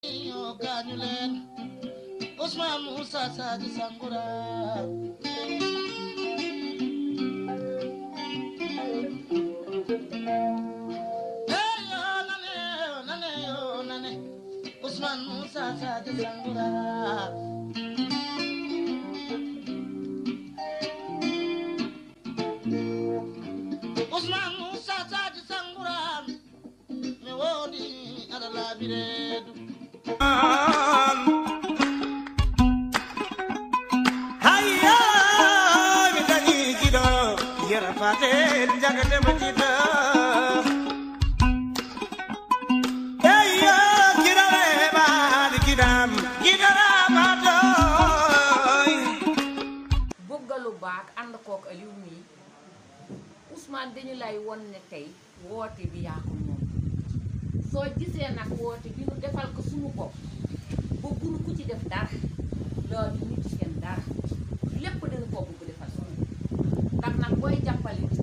Ganulen Usman Musa Saji Sangura Usman Musa Saji Sangura Usman Musa Saji Sangura Me wodi adala biredu Hayya mi dani gido yara fatel jagate majida Hayya kirare bal kidam kidara matoy buggalu baak ànd kook Aliou mi Ousmane dañu lay won ne tey woote bi yaa ko moom soo gisee nag woote bi nu defal ko suñu bopp bëggunu ku ci def dara loolu ñu ci seen dara lépp dañu ko bëgg defal suñu ndax nag booy jàppale nit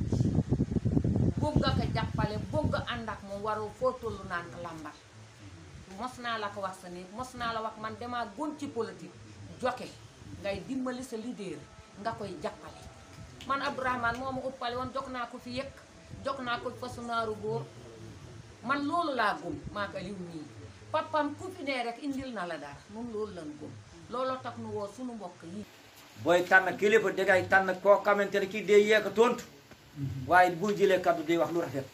bëgg nga ko jàppale bëgg ànd ak moom waru foo tollu naan ko làmbat mos naa la ko wax sa néeg mos naa la wax man dama gon ci politique joxe ngay dimbali sa leader nga koy jàppale man Abdourahmane moo ma uppale woon jog naa ko fi yëkk jog naa ko fa su naaru góor man loolu laa gëm maa ko Aliou nii papam ku fi ne rek indil na la dara moom loolu lan gëm looloo tax nu woo sunu mbokk yi booy tànn kilifa dangay tànn koo xamante ne kii day yeeka tontu waaye bu jëlee kaddu day wax lu rafet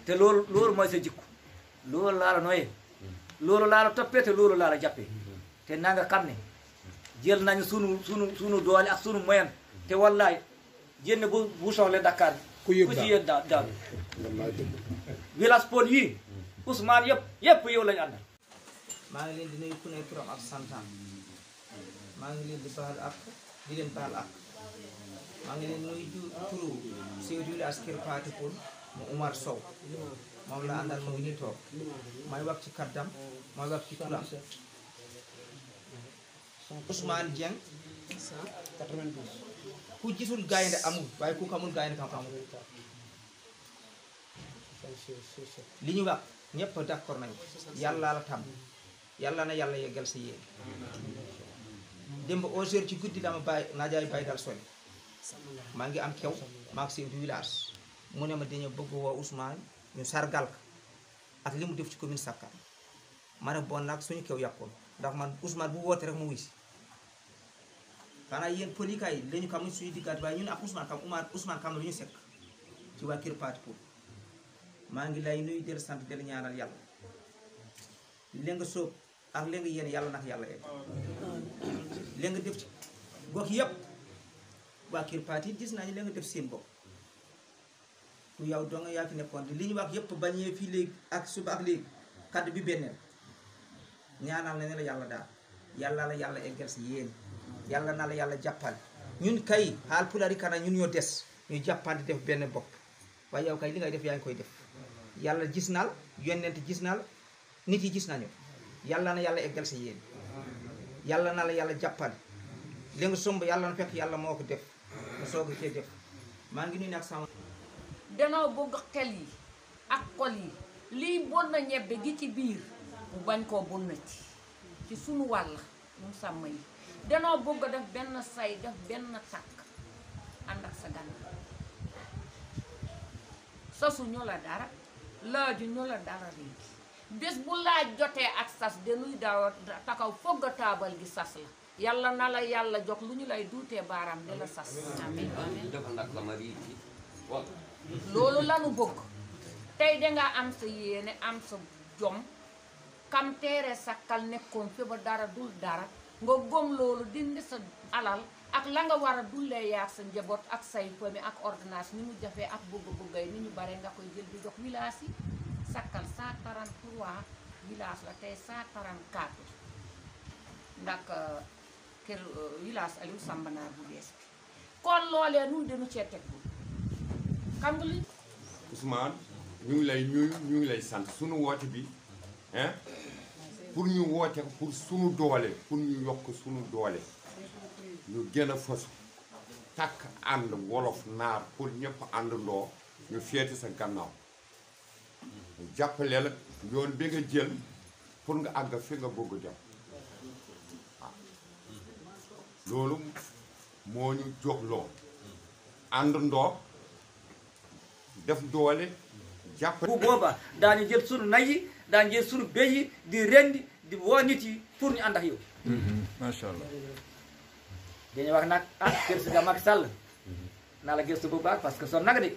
te loolu mooy sa jikko loolu laa la nooyee loolu laa la toppee te loolu laa la jàppee te na nga xam ne jël nañu sunu doole ak sunu moyen te wallaay jénn bu soxle Dakar ku ci yëg daal village Pod yii Ousmane yëpp yow lañu àndal maa ngi leen di nuyu ku ne turam ak santam maa ngi leen di baal ak di leen baal ak maa ngi leen nuyu turu chef du village Kër Pathé Pod mu Oumar Sow moom la àndal mu ngi nii toog may wax ci kaddam may wax ci turam Ousmane Dieng 92 ku gisul gaynde amul waaye ku xamul gaynde kam amul li ñu wax ñëpp d'accord nañu yàlla la tam yàlla na yàlla yeggal si yéen démb 11h ci guddi dama bàyyi naajaay bàyyi dal soli maa ngi am kew maa ngi chef du village mu ne ma dañoo bëgg woo Ousmane ñu sargal ka ak li mu def ci commune Sakar ma ne bon nag suñu kew yàqul ndax man Ousmane bu woote rek mu wuy si xanaa yéen polikaay yi lañu xamuñ suñu diggaat waaye ñun ak Ousmane xam lu ñu sekk ci waa Kër Pathé Pod maa ngi lay nuyu del sant del ñaanal yàlla li nga sóob ak li nga yéen yàlla nag yàlla egg li nga def ci gox yëpp waa Kër Pathé gis naa ñu li nga def seen bopp ku yow doo nga yaa fi nekkoon li ñu wax yëpp bañee fii léegi ak suba ak léegi kaddu bi benneen ñaanal na ne la yàlla daal yàlla la yàlla eggal si yéen yàlla na la yàlla jàppal ñun kay xaal pulaari kana ñun ñoo des ñu jàppante def benn bopp waaye yow kay li ngay def yaa ngi koy def yàlla gis naa la yonent gis naa la nit yi gis nañu yàlla na yàlla eggal si yéen yàlla na la yàlla jàppal li nga somb yàlla na fekk yàlla moo ko def nga soog a cee def maa ngi nuyu nag sama danoo bëgg xel yi ak xol yi lii bon na ñebbe gi ci biir mu bañ koo bonnati ci sunu wàll ñun sàmm yi danoo bëgg def benn say def benn tàkk ànd ak sa gan sasu ñu la dara laaju ñu la dara léegi bés bu laaj jotee ak sas dañuy daw takaw fogg a taabal gi sas la yàlla na la yàlla jox lu ñu lay duutee baaraam di la sas amiin amiin loolu lanu bëgg tey danga am sa yéene am sa jom kam teere sakkal nekkoon fi ba dara dul dara nga gom loolu dindi sa alal ak la nga war a dullee yaag sa njaboot ak say famille ak ordonnance ni mu jafee ak bëgg-bëggay ni ñu bare nga koy jël di jox village yi sakkal 133 village la tey 134 ndax kër village Aliou Sambanaar bu bees bi kon loolee nun dañu cee teg bu xam nga li Ousmane ñu ngi lay nuyu ñu ngi lay sant sunu woote bi hein pour ñu woote pour sunu doole pour ñu yokk sunu doole ñu gën a fasu takk ànd wolof naar pour ñëpp àndandoo ñu feeti sa gannaaw jàppale la yoon bi nga jël pour nga àgg fi nga bëgg dem waaw loolu moo ñu jox loo àndandoo def doole jàpp bu boobaa daañu jël sunu nay yi daañu jël sunu béy yi di rendi di woo nit yi pour ñu ànd ak yow. macha allah. dañuy wax nag ah président Macky Sall naa la gëstu bu baax parce que sonn na nga de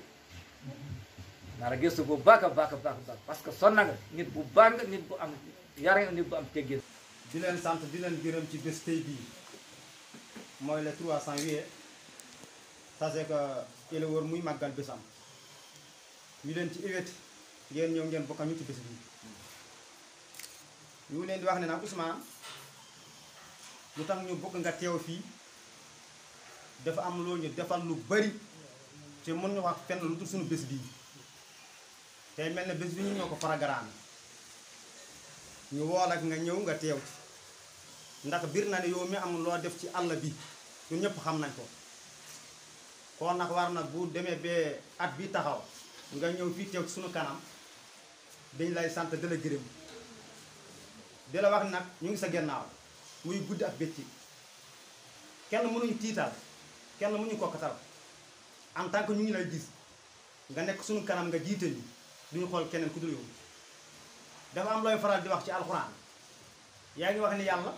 naa la gëstu bu baax a baax a baax parce que sonn na nga nit bu baax nga nit bu am yar nga nit bu am teggin. di leen sant di leen gërëm ci bés tey bii mooy le 300 juillet tase que éleveur muy màggal bésam ñu leen ci évét ngeen ñëw ngeen bokk ñu ci bés bii ñu leen di wax ne nag Ousmane lu tax ñu bëgg nga teew fii dafa am loo ñu defal lu bari te mën ñu wax fenn lu dul suñu bés bii tey mel ne bés bi ñu ñoo ko programme ñu wool ak nga ñëw nga teew ci ndax biir na ne yow mi am loo def ci àll bi ñun ñëpp xam nañ ko kon nag war nag bu demee ba at bi taxaw nga ñëw fii teew ci suñu kanam dañ lay sant di la gërëm di la wax nag ñu ngi sa gennaaw muy guddi ak bëccëg kenn mënuñu tiital kenn mënuñu kokkatal en tant que ñu ngi lay gis nga nekk suñu kanam nga jiite ñu duñu xool keneen ku dul yow dafa am looy faral di wax ci alxuraan yaa ngi wax ni yàlla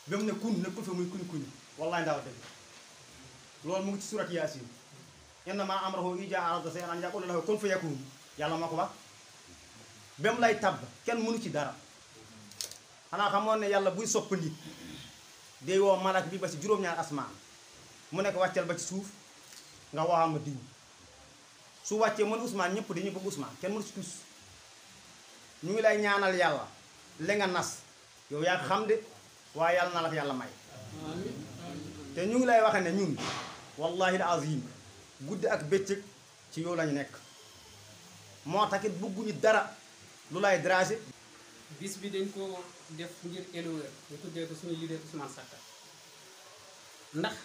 ba mu ne kun nekkul fa muy kuñ wallaay ndaw dëgg loolu mu ngi ci surat yaasin innamaa amruhu izaa arada shay'an an yaqula lahu kun fayakun yàlla moo ko wax ba mu lay tabb kenn mënu ci dara xanaa xamoon ne yàlla buy sopp nit day woo malak bi ba ci juróom-ñaar asmaan mu nekk wàccal ba ci suuf nga waxal ma diw su wàccee mën Ousmane ñëpp dañuy bëgg Ousmane kenn mënu ci tus ñu ngi lay ñaanal yàlla li nga nas yow yaa xam de waaye yàlla na la yàlla may te ñu ngi lay waxe ne ñun wallahi al azim guddi ak bëccëg ci yow lañu nekk moo taxit bëgguñu dara lu lay dragé bis bi dañ ko def ngir éleveur ñu tuddee ko suñu leader Ousmane Sakkal ndax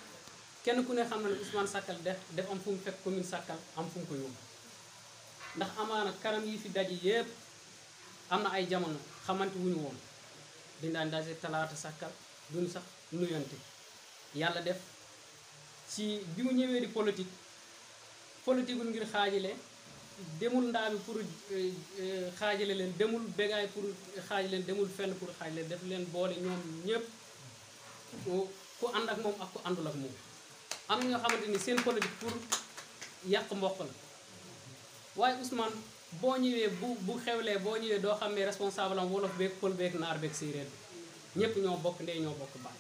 kenn ku ne xam na ne Ousmane Sakkal def am fu mu fekk commune Sakkal am fu mu ko yóbbu ndax amaana karam yi fi daje yépp am na ay jamono xamante wuñu woon dañ daan daje talaata Sakkal duñu sax nuyante yàlla def ci bi mu ñëwee di politique wul ngir xaajale demul ndaa bi pour xaajale leen demul bégaay pour xaajale leen demul fenn pour xaajale leen def leen boole ñoom ñëpp ku ànd ak moom ak ku àndul ak moom am na ñoo xamante ni seen politique pour yàq mboq la waaye Ousmane boo ñëwee bu xewlee boo ñëwee doo xam ne responsable am wolof beeg pël beeg naar beeg séeréer bi ñëpp ñoo bokk ndey ñoo bokk baay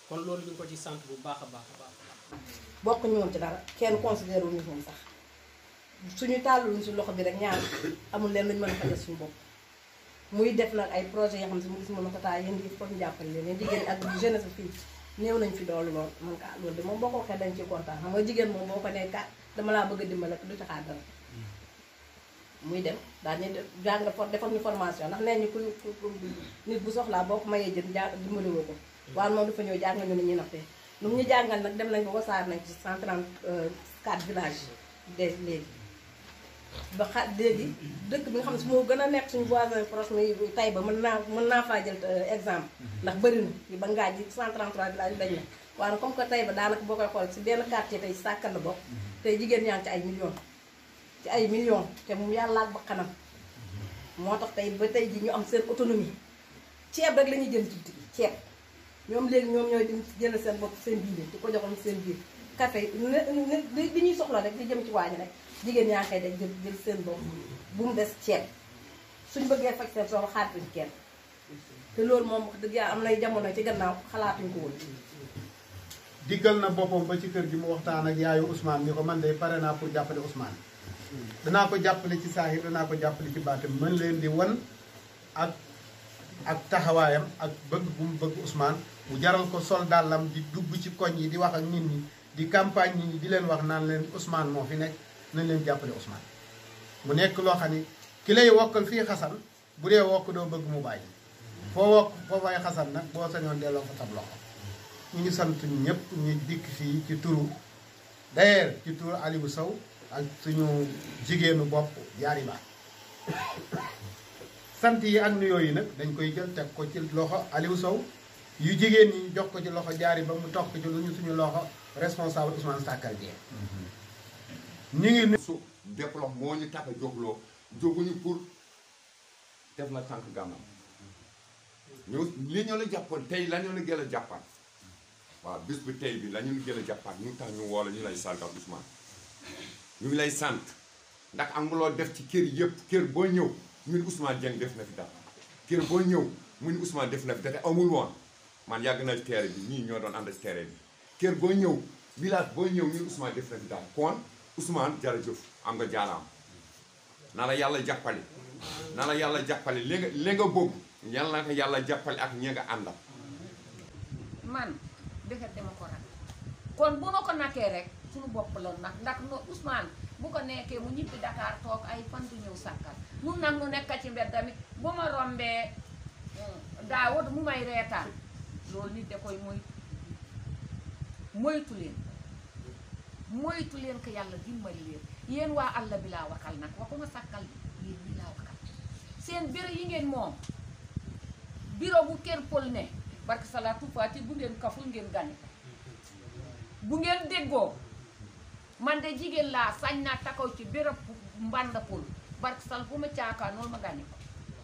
kon loolu ñu ngi ko ci sant bu baax a baax a baax. bokk ñu woon ci dara kenn considéré wu ñu moom sax suñu tàlluñ si loxo bi rek ñaar amul leen luñu mën a fajal suñu bopp muy def nag ay projet yoo xam si mu gis mën a tataa yéen di foog ñu jàppale leen yéen jigéen ak jeunesse fii néew nañ fi doolu lool man ka loolu de moom boo ko waxee dañ ci kontaan xam nga jigéen moom boo ko nee kat dama laa bëgg a dimbale du ci xaar dara muy dem daal ñu jàng defal ñu formation ndax nee ñu ku nit bu soxlaa boo ko mayee jën jàng dimbali woo ko waaye moom dafa ñëw jàng ñu ne ñu naxtee lu mu ñu jàngal nag dem nañ ba wasaar nañ ci 134 villages de léegi ba léegi dëkk bi nga xam ne su moo gën a nekk suñu voisin proche muy Taïba mën naa faa jël exemple ndax bëri na yi ba ngaaj yi 133 villages dañ na waaye comme que Taïba daanaka boo koy xool si benn quartier tey Sakkal la bokk tey jigéen ñaa ngi ci ay millions te moom yàlla ak ba xanam moo tax tey ba tey ji ñu am seen autonomie ceeb rek la ñuy jël ci ceeb ñoom léegi ñoom ñooy di jël seen bopp seen biir di ko joxoon seen biir café li ñuy soxla rek di jëm ci waañ rek jigéen ñaa koy def jël seen bopp bu mu des ceeb suñ bëggee faj seen soxla xaatuñ kenn te loolu moom wax dëgg yàlla am nay jamono ci gannaaw xalaatuñ ko woon. diggal na boppam ba ci kër gi mu waxtaan ak yaayu Ousmane ni ko man de pare naa pour jàppale Ousmane danaa ko jàppale ci saahir danaa ko jàppale ci baatam mën leen di wan ak taxawaayam ak bëgg bu mu bëgg Ousmane mu jaral ko sol dàllam di dugg ci koñ yi di wax ak nit ñi di campagne nit ñi di leen wax naan leen Ousmane moo fi nekk nañ leen jàppale Ousmane mu nekk loo xam ni ki lay wokkal fii xasan bu dee wokk doo bëgg mu bàyyi foo wokk foo fay xasan nag boo sañoon delloo ko tab loxo ñu ngi sant ñëpp ñu dikk fii ci turu d'ailleurs ci turu Aliou Sow ak suñu jigéenu bopp jaari baax sant yi ak nuyoo yi nag dañ koy jël teg ko ci loxo Aliou Sow yu jigéen ñi jox ko ci loxo jaari ba mu toog ci lu ñu suñu loxo responsable Ousmane Sakkal Dieng ñu ngi su développe moo ñu tax a jógloo jóguñu pour def la tànk gànnaaw ñu li ñu la jàppoon tey la ñu la gën a jàppaat waaw bis bi tey bi la ñu gën a jàppaat ñu tax ñu woo la ñu lay sargal Ousmane ñu ngi lay sant ndax am nga loo def ci kër yëpp kër boo ñëw ñun Ousmane Dieng def na fi dara kër boo ñëw mu ni Ousmane def na fi dara amul woon man yàgg na terrain bi ñii ñoo doon ànd ci terrain bi kër boo ñëw village boo ñëw ñun Ousmane def na fi dara kon Ousmane jërëjëf am nga jaaraam na la yàlla jàppale na la yàlla jàppale li nga bëgg yàlla na ko yàlla jàppale ak ñi nga àndal. man defet dama ko rak kon bu ma ko nakkee rek suñu bopp la nag ndax no Ousmane bu ko nekkee mu ñibbi Dakar toog ay fan du ñëw Sakkal nun nag nu nekk ci mbedd tamit bu ma rombee daawut mu may reetaan loolu nit da koy moytu leen ko yàlla dimbali leen yéen waa àll bi laa wakal nag waxuma Sakkal bi yéen ñi laa wakal seen bureau yi ngeen moom bureau bu kër pol ne barke salaatu faati bu ngeen kaful ngeen gane bu ngeen déggoo man de jigéen laa sañ naa takaw ci bureau mbanda pol barke sal bu ma caakaa noonu ma gane ko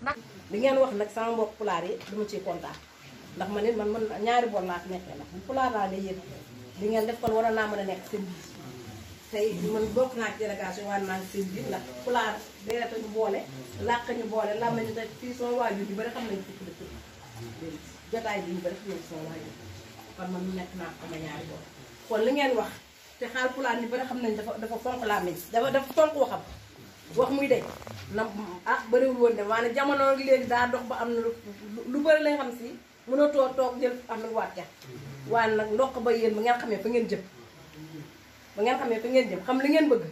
ndax li ngeen wax nag sama mbokk pulaar yi dama ciy kontaan ndax man it man ñaari boor laa fi nekkee nag bu pulaar laa ne yéen li ngeen def kon war naa mën a nekk seen biir tey man bokk naa ci délégation waaye maa ngi seen biir ndax pulaar deeta ñu boole làq ñu boole lam nañu te fii sama waajur yu bari xam nañu fi dëkk jotaay bi ñu bari fi ñëw sama waajur kon man nekk naa ama ñaari boor kon li ngeen wax te xaal pulaar ñu bari xam nañ dafa fonk laa meñ dafa fonk waxam wax muy de na bëriwul woon de maanaam jamono léegi daa dox ba am na lu bëri lañ xam si mënoo toog jël am na waat ja waaye nag ndox ba yéen ba ngeen xamee fa ngeen jëm xam li ngeen bëgg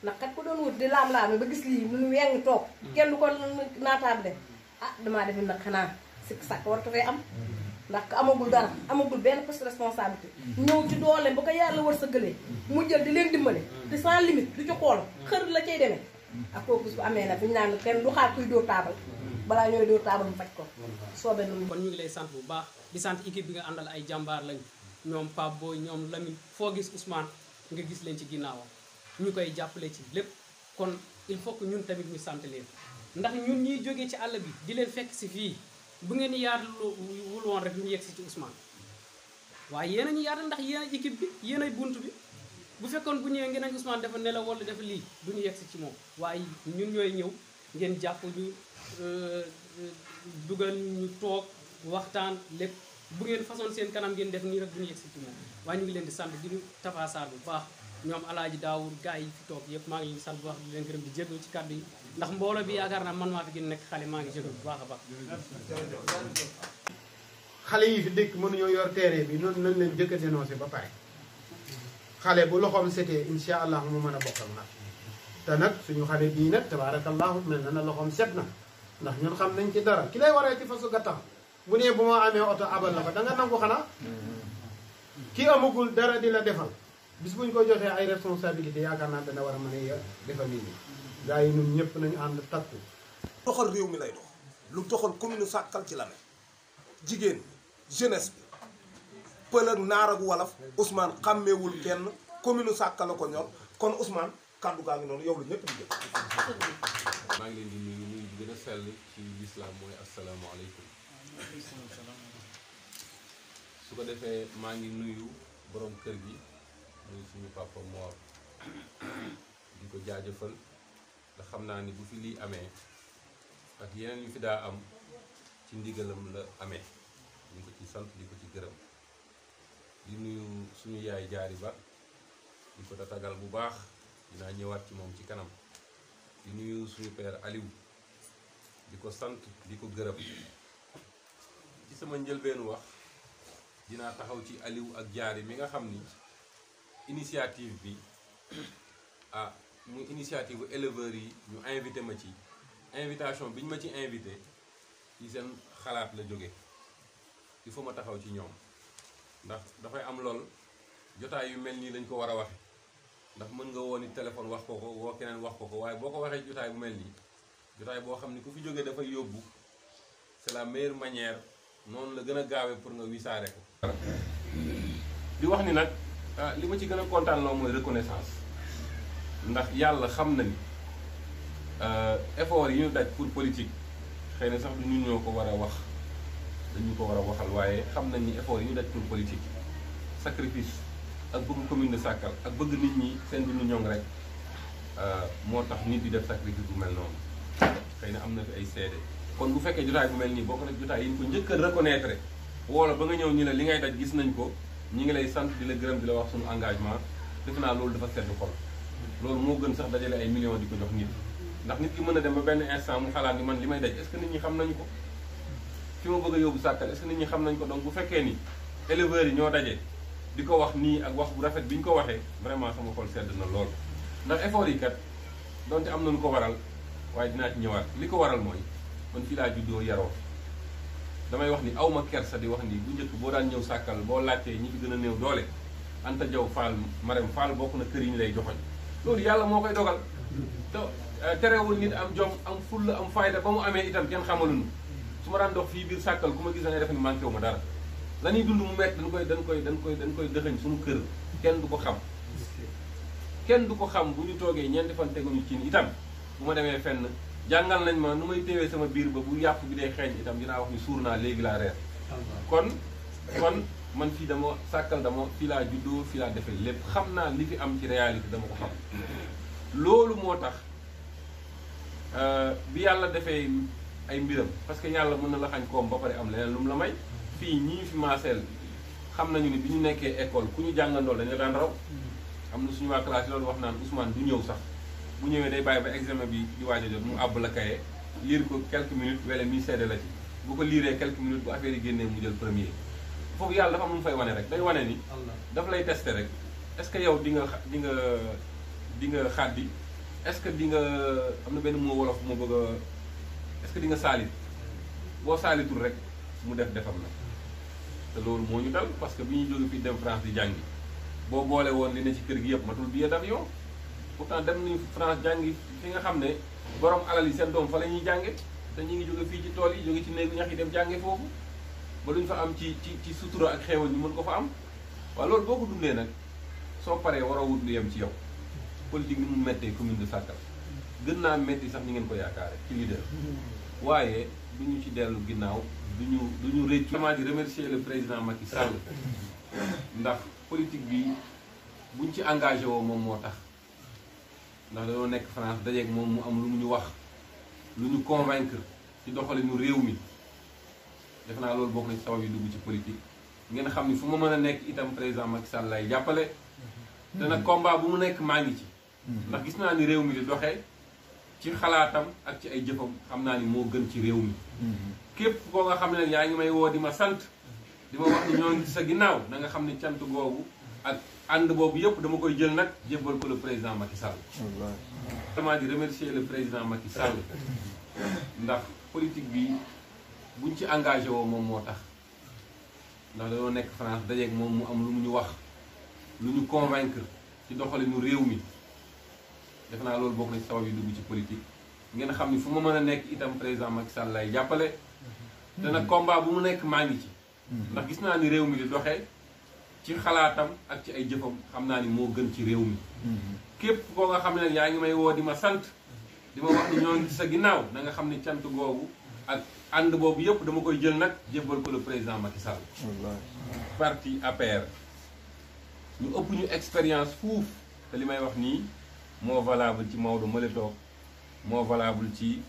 ndax kat ko doon wut di laam-laame ba gis lii nu weng toog kenn du ko naataab de damaa defe nag xanaa sikk sàkk waratu fee am ndax amagul dara amagul benn poste responsabilité ñëw ci doole ba ko yàlla war sa gëlee mu jël di leen dimbale te sans limite du ci xool xër la cay demee ak kooku bu amee nag fi ñu naan kenn du xaar kuy dóor taabal balaa ñooy dóor taabal mu faj ko soobee nu kon ñu ngi lay sant bu baax di sant équipe bi nga àndal ay jàmbaar lañ ñoom Pape Boy ñoom Lamine foo gis Ousmane nga gis leen ci ginnaawam ñu koy jàppale ci lépp kon il faut que ñun tamit ñu sant leen ndax ñun ñuy jógee ci àll bi di leen fekk si fii bu ngeen yaatal wul woon rek ñu yegg si ci Ousmane waaye yéen a ñu yaatal ndax yéen a équipe bi yéen ay bunt bi bu fekkoon bu ñëwee ngeen ak Ousmane dafa nelaw wala dafa lii du ñu yegg si ci moom waaye ñun ñooy ñëw ngeen jàpp ñu dugal ñu toog waxtaan lépp bu ngeen façon seen kanam ngeen def nii rek du ñu yegg si ci moom waaye ñu ngi leen di sant di Tafa Sarr bu baax ñoom alaaji Daawur gars yi fi toog yëpp maa ngi leen di sant bu baax di leen gërëm di jégalu ci kàddu yi ndax mbooloo bi yaakaar naa man maa fi gën nekk xale maa ngi jégalu bu baax a baax xale yi fi dëkk mënuñoo yor terrain bi noonu nañ leen jëkk a dénoncé ba pare xale bu loxoom setee insha allah mu mën a bokk ak nag te nag suñu xale bii nag tabaarakallahu mel na loxoom set na ndax ñun xam nañ ci dara ki lay waree ci fasu gattax bu nee bu ma amee oto abal la ko da nga nangu xanaa ki amagul dara di la defal bis buñ ko joxee ay responsabilité yaakaar naa dana war a mën a defal nit ñi gars yi ñun ñëpp nañu ànd takku doxal réew mi lay dox lu doxal commune Sakkal ci la ne jigéen jeunesse bi pël ak naar ak wolof Ousmane xàmmeewul kenn commune Sakkal la ko ñor kon Ousmane kàddu gaa ngi noonu yow la ñëpp di jël. maa ngi leen di nuyu nuyu bi gën a sell ci lislaam mooy asalaamaaleykum su ko defee maa ngi nuyu borom kër gi muy suñu papa Mor di ko jaajëfal ndax xam naa ni bu fi lii amee ak yeneen yu fi daa am ci ndigalam la amee ñu ko ci sant di ko ci gërëm di nuyu suñu yaay jaari ba di ko tatagal bu baax dinaa ñëwaat ci moom ci kanam di nuyu suñu père Aliou di ko sant di ko gërëm ci sama njëlbeenu wax dinaa taxaw ci Aliou ak jaari mi nga xam ni initiative bi muy initiative éleveurs yi ñu invité ma ci invitation bi ñu ma ci invité ci seen xalaat la jóge il faut ma taxaw ci ñoom ndax dafay am lool jotaay yu mel nii lañ ko war a waxe ndax mën nga woo ni téléphone wax ko ko woo keneen wax ko ko waaye boo ko waxee jotaay bu mel nii jotaay boo xam ni ku fi jógee dafay yóbbu c'est la meilleure manière noonu la gën a gaawee pour nga wisaare ko. di wax ni nag li ma ci gën a kontaan loo mooy reconnaissance ndax yàlla xam na ni effort yi ñu daj pour politique xëy na sax du ñun ñoo ko war a wax dañu ko war a waxal waaye xam nañ ni effort yi ñu daj pour politique sacrifice ak bëgg commune de Sakal ak bëgg nit ñi seen dundu ñoŋ rek moo tax nit di def sacrifice bu mel noonu xëy na am na fi ay seede kon bu fekkee jotaay bu mel nii bokk na jotaay yi ñu ko njëkk a reconnaître woola ba nga ñëw ñu ne li ngay daj gis nañ ko ñi ngi lay sant di la gërëm di la wax suñu engagement defe naa loolu dafa sedd xol loolu moo gën sax dajale ay millions di ko jox nit ndax nit ki mën a dem ba benn instant mu xalaat ni man li may daj est-ce que nit ñi xam nañu ko fi ma bëgg a yóbbu Sakal est-ce que nit ñi xam nañ ko donc bu fekkee ni éleveurs yi ñoo daje di ko wax nii ak wax bu rafet bi ñu ko waxee vraiment sama xol sedd na lool ndax effort yi kat donte am na lu ko waral waaye dinaa ci ñëwaat li ko waral mooy man fii laa juddoo yaroo damay wax ni awma kersa di wax ni bu njëkk boo daan ñëw Sakal boo laajtee ñi fi gën a néew doole Anta Diaw Fall Marème Fall bokk na kër yi ñu lay joxoñ loolu yàlla moo koy dogal te terewul nit am jom am fulla am fayda ba mu amee itam kenn xamaluñu su ma daan dox fii biir Sakal ku ma gis da ngay def ni manqué wu ma dara la ñuy dund mu métti dañ koy dëxëñ suñu kër kenn du ko xam kenn du ko xam bu ñu toogee ñeenti fan teguñu ci itam bu ma demee fenn jàngal nañ ma nu may téewee sama biir ba bu yàpp bi day xeeñ itam dinaa wax ni suur naa léegi laa reer kon man fii dama Sakal dama fii laa juddoo fii laa defee lépp xam naa li fi am ci réalité dama ko xam loolu moo tax bi yàlla defee ay mbiram parce que yàlla mën na la xañ koom ba pare am leneen lu mu la may fii ñii fi maaseel xam nañu ni bi ñu nekkee école ku ñu jàngandool dañu daan raw am na suñu waa classe yi loolu wax naan Ousmane du ñëw sax bu ñëwee day bàyyi ba examen bi di waaj a jot mu àbb la kaye lire ko quelques minutes wala mi seede la ci bu ko liiree quelques minutes bu affaire yi génnee mu jël premier foofu yàlla dafa am lu mu fay wane rek day wane ni dafa lay testé rek est-ce que yow di nga xaddi est-ce que di nga am na benn moo wolof moo bëgg a est-ce que di nga saalit boo saalitul rek mu defam na te loolu moo ñu dal parce que bi ñu jóge fii dem France di jàngi boo boole woon li ne ci kër gi yëpp matul billet d'avion pourtant dem nañu France jàngi fi nga xam ne borom alal yi seen doom fa la ñuy jànge te ñu ngi jóge fii ci tool yi jóge ci néegu ñax yi dem jànge foofu ba luñ fa am ci sutura ak xeewal ñu mën ko fa am waaw loolu boo ko dundee nag soo paree war a wut lu yem ci yow politique ni mu méttee commune de Sakal gën naa métti sax ni ngeen ko yaakaare ci leader waaye du ñu ci dellu ginnaaw du ñu réccu vraiment di remercier le président Macky Sall ndax politique bi buñ ci engagé woo moom moo tax ndax dañoo nekk France dajeeg moom mu am lu mu ñu wax lu ñu convaincre ci doxalinu réew mi def naa loolu bokk na ci sabab yi dugg ci politique ngeen xam ni fu ma mën a nekk itam président Macky Sall lay jàppale te nag combat bu mu nekk maa ngi ci ndax gis naa ni réew mi di doxee ci xalaatam ak ci ay jëfam xam naa ni moo gën ci réew mi képp koo nga xam ne yaa ngi may woo di ma sant di ma wax ni ñoo ngi ci sa ginnaaw na nga xam ni cant googu ak ànd boobu yëpp dama koy jël nag jébbal ko le président Macky Sall vraiment di remercier le président Macky Sall ndax politique bi buñ ci engagé woo moom moo tax ndax dañoo nekk France dajeeg moom mu am lu mu ñu wax lu ñu convaincre ci doxalinu réew mi def naa loolu bokk na ci sabab yi dugg ci politique ngeen xam ni fu ma mën a nekk itam président Macky Sall lay jàppale te nag combat bu mu nekk maa ngi ci ndax gis naa ni réew mi di doxee ci xalaatam ak ci ay jëfam xam naa ni moo gën ci réew mi képp koo nga xam ne yaa ngi may woo di ma sant di ma wax ni ñoo ngi ci sa ginnaaw na nga xam ni cant googu ak ànd boobu yëpp dama koy jël nag jébbal ko le président Macky Sall parti APR ñu ëpp ñu expérience fuuf te li may wax nii moo valable ci Maodo Male toog moo valable ci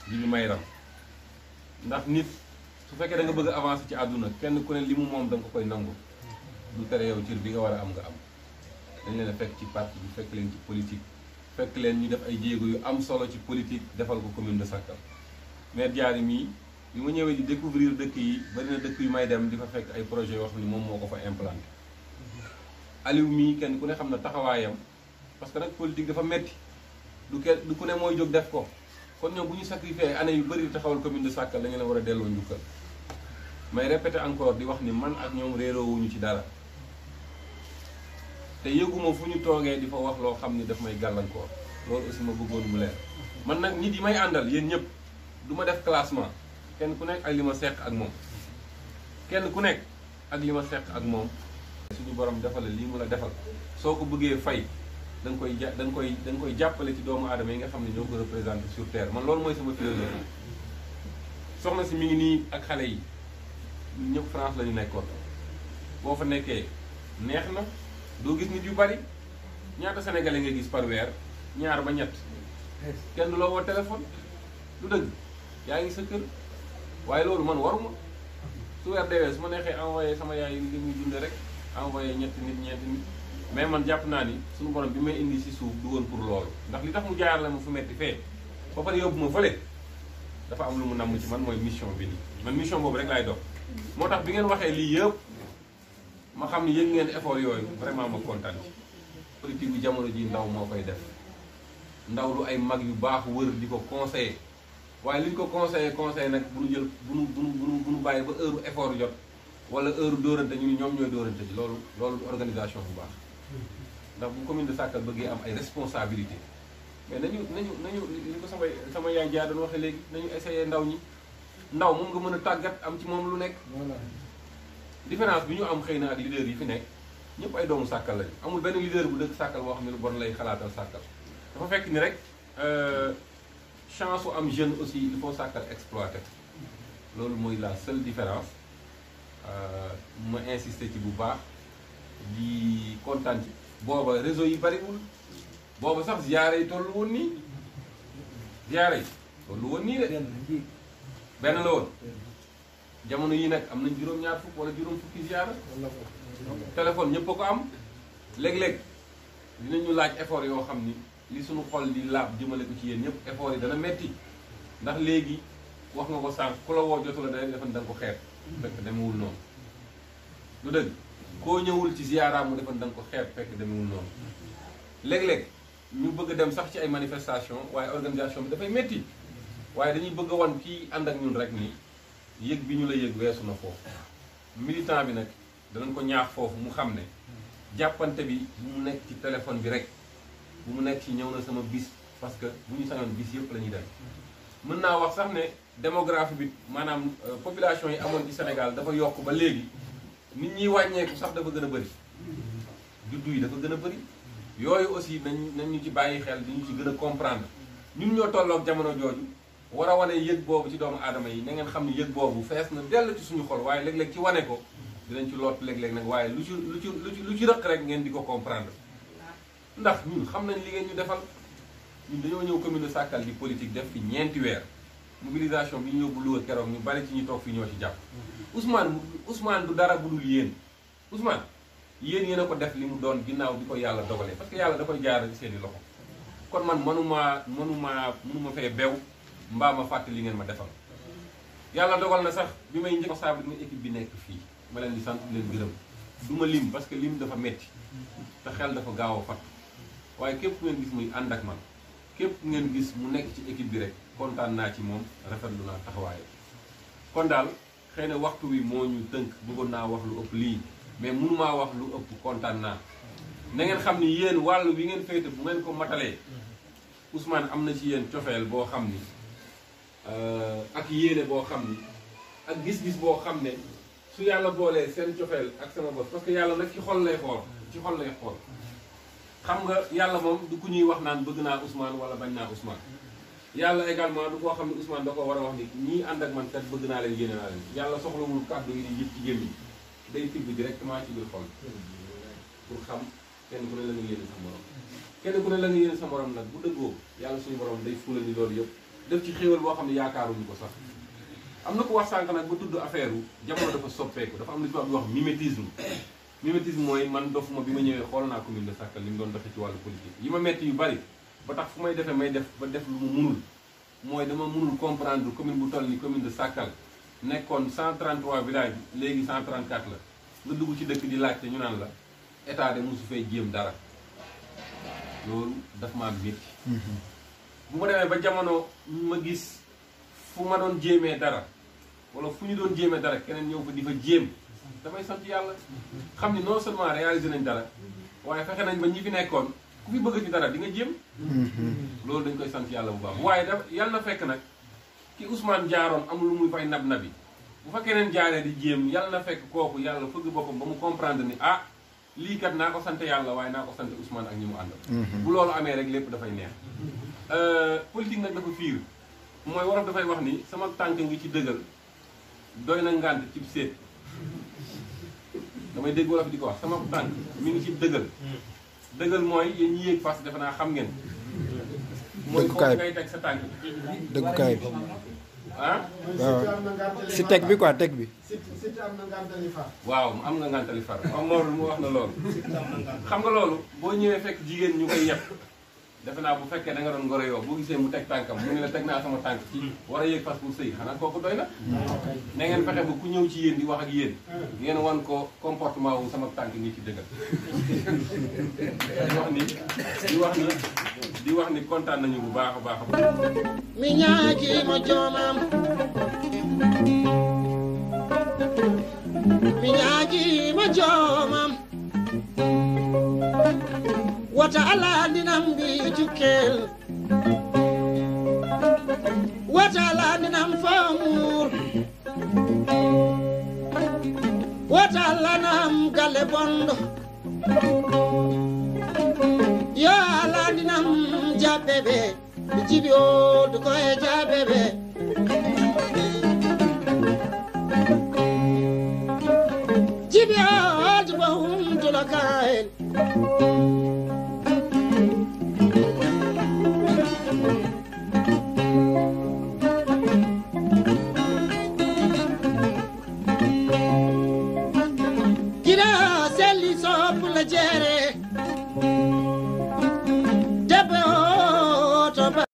li ñu may ram ndax nit su fekkee da nga bëgg a avancer ci àdduna kenn ku ne li mu moom da nga ko koy nangu du tere yow cër bi nga war a am nga am dañ leen a fekk ci parti bi fekk leen ci politique fekk leen ñu def ay jéego yu am solo ci politique defal ko commune de Sakal maire Diarry mii bi ma ñëwee di découvrir dëkk yi bari na dëkk yu may dem di fa fekk ay projets yoo xam ne moom moo ko fa implanté Aliou mii kenn ku ne xam na taxawaayam parce que nag politique dafa metti du ku ne mooy jóg def ko kon ñoom bu ñu sacrifié ay année yu bëri taxawal commune de Sakal dañu leen war a delloo njukkal may répété encore di wax ni man ak ñoom réeroowuñu ci dara te yëguma fu ñu toogee di fa wax loo xam ni daf may gàllankoor loolu aussi ma bëggoon mu leer man nag nit yi may àndal yéen ñëpp du ma def classement kenn ku nekk ak li ma seq ak moom kenn ku nekk ak li ma seq ak moom suñu borom defal la lii mu la defal soo ko bëggee fay da nga koy da nga koy jàppale ci doomu aadama yi nga xam ne ñoo ko représenté sur terre man loolu mooy sama philosophie soxna si mi ngi nii ak xale yi ñëpp France la ñu nekkoon boo fa nekkee neex na doo gis nit yu bari ñaata sénégalais nga gis par weer ñaar ba ñett kenn du la woo téléphone du dëgg yaa ngi sa kër waaye loolu man waruma su weer deewee su ma neexee envoyé sama yaay li muy dunde rek envoyé ñetti nit ñeenti nit mais man jàpp naa ni suñu borom bi may indi si suuf du woon pour loolu ndax li tax mu jaar la ma fu metti fee ba pare yóbbu ma fële dafa am lu mu namm ci man mooy mission bi nii man mission boobu rek laay dox moo tax bi ngeen waxee lii yëpp ma xam ni yëg ngeen effort yooyu vraiment ma kontaan ci politique bi jamono ji ndaw moo koy def ndaw lu ay mag yu baax wër di ko conseiller waaye li ñu ko conseillé nag bu ñu jël bu nu bàyyi ba heure effort jot wala heure dóorante ñu ni ñoom ñooy dóorante ji loolu organisation bu baax ndax bu commune de Sakal bëggee am ay responsabilité mais nañu li ko sama yaay jaa doon waxee léegi nañu essayé ndaw ñi ndaw moom nga mën a tàggat am ci moom lu nekk différence bi ñu am xëy na ak leader yi fi nekk ñëpp ay doomu Sakal lañu amul benn leader bu dëkk Sakal boo xam ne lu bon lay xalaatal Sakal dafa fekk ni rek chance u am jeune aussi il faut Sakal exploiter loolu mooy la seule différence ma insister ci bu baax di kontaan ci booba réseau yi bariwul booba sax ziyaare yi tollu woon nii ziyaare yi tollu woon nii de benn la woon jamono yi nag am nañ juróom-ñaar fukk wala juróom fukki ziyaara téléphone ñëpp a ko am léeg-léeg dinañu laaj effort yoo xam ni li suñu xol di laab jëmale ko ci yéen ñëpp effort yi dana metti ndax léegi wax nga ko sànq ku la woo jotu la da defe da nga ko xeeb fekk demewul noonu lu dëgg koo ñëwul ci ziyaaraam mu defe da nga ko xeeb fekk demewul noonu léeg-léeg ñu bëgg a dem sax ci ay manifestation waaye organisation bi dafay metti waaye dañuy bëgg a wan kii ànd ak ñun rek nii yëg bi ñu la yëg weesu na foofu militant bi nag danañ ko ñaax foofu mu xam ne jàppante bi bu mu nekk ci téléphone bi rek bu mu nekk ci ñëw na sama bis parce que bu ñu sañoon bis yëpp la ñuy dem mën naa wax sax ne démographie bi maanaam population yi amoon ci Sénégal dafa yokk ba léegi nit ñi wàññeeku sax dafa gën a bëri juddu yi dafa gën a bëri yooyu aussi nañ ñu ci bàyyi xel di ñu ci gën a comprendre ñun ñoo tolloog jamono jooju war a wane yëg boobu ci doomu aadama yi na ngeen xam ni yëg boobu fees na dell ci suñu xol waaye léeg-léeg ci wane ko dinañ ci loot léeg-léeg nag waaye lu ci rëq rek ngeen di ko comprendre ndax ñun xam nañ li ngeen ñu defal ñun dañoo ñëw commune de Sakal di politique def fi ñeenti weer mobilisation bi ñu yóbbu Louga keroog ñu bari ci ñu toog fi ñoo ci jàpp Ousmane du dara bu dul yéen Ousmane yéen a ko def li mu doon ginnaaw bi ko yàlla dogalee parce que yàlla da koy jaarale ci seeni loxo kon man mënuma fee bew mbaa ma fàtte li ngeen ma defal yàlla dogal na sax bi may njëkk responsable ni équipe bi nekk fii ma leen di sant leen gërëm du ma lim parce que lim dafa metti te xel dafa gaaw a fat waaye képp ku ngeen gis muy ànd ak man képp ku ngeen gis mu nekk ci équipe bi rek kontaan naa ci moom rafetlu naa taxawaaye kon daal xëy na waxtu wi moo ñu tënk bëggoon naa wax lu ëpp lii mais mënumaa wax lu ëpp kontaan naa na ngeen xam ni yéen wàll wi ngeen féete bu ngeen ko matalee Ousmane am na ci yéen cofeel boo xam ni ak yéene boo xam ni ak gis-gis boo xam ne su yàlla boolee seen cofeel ak sama bos parce que yàlla nag ci xol lay xool xam nga yàlla moom du ku ñuy wax naan bëgg naa Ousmane wala bañ naa Ousmane yàlla également du koo xam ne Ousmane da ko war a wax ni ñii ànd ak man kat bëgg naa leen yéene naa leen yàlla soxlawul kàddu yi di yëpp ci gémmiñ day tibb directement ci biir xol pour xam kenn ku ne la nga yéene sa morom kenn ku ne la nga yéene sa morom nag bu dëggoo yàlla suñu borom day fula ni loolu yëpp def ci xéewal boo xam ne yaakaaruñu ko sax am na ko wax sànq nag ba tudd affaire u jamono dafa soppeeku dafa am lu tubaab di wax mimétisme mooy man dofuma bi ma ñëwee xool naa commune de Sakal li mu doon doxee ci wàllu politique yi ma metti yu bari ba tax fu may defee may def ba def lu mu munul mooy dama munul comprendre commune bu toll ni commune de Sakal nekkoon 133 village léegi 134 la nga dugg ci dëkk di laajte ñu naan la état de mosu fay jéem dara loolu daf maa métti bu ma demee ba jamono ma gis fu ma doon jéemee dara wala fu ñu doon jéemee dara keneen ñëw fa di fa jéem damay sant yàlla xam ni non seulement réalisé nañ dara waaye fexe nañ ba ñi fi nekkoon ku fi bëgg ci dara di nga jéem loolu dañ koy sant yàlla bu baax waaye daf yàlla na fekk nag ki Ousmane jaaroon amul lu muy fay nab nabi bu fa keneen jaaree di jéem yàlla na fekk kooku yàlla fëgg boppam ba mu comprendre ni ah lii kat naa ko sant yàlla waaye naa ko sant Ousmane ak ñi mu àndal bu loolu amee rek lépp dafay neex politique nag dafa fiir mooy wolof dafay wax ni sama tànk ngi ci dëggal doy na ngànt ci seet damay dégg wolof di ko wax sama tànk mi ngi ci dëggal dëggal mooy yéen ñi yéeg fas defe naa xam ngeen mooy foofu ngay teg sa tànk dëggukaay bi ah waaw si teg bi quoi teg bi waaw am nga ngàntali far am Mor mu wax na loolu xam nga loolu boo ñëwee fekk jigéen ñu koy yeb defe naa bu fekkee da nga doon ngoro yoo boo gisee mu teg tànkam mu ngi la teg naa sama tànk ci war a yéeg fas pour sëy xanaa kooku doy na na ngeen fexe ba ku ñëw ci yéen di wax ak yéen ngeen wan ko comportement wu sama tànk ngi ci dëggal di wax ni kontaan nañu bu baax a baax a baax mi ñaaji ma joomam mi ñaaji ma joomam wata ala ndinam bi jukkel wata ala ndinam famur wata ala nam galle bondo yo ala ndinam jabbebe jibi o do ko e jabbebe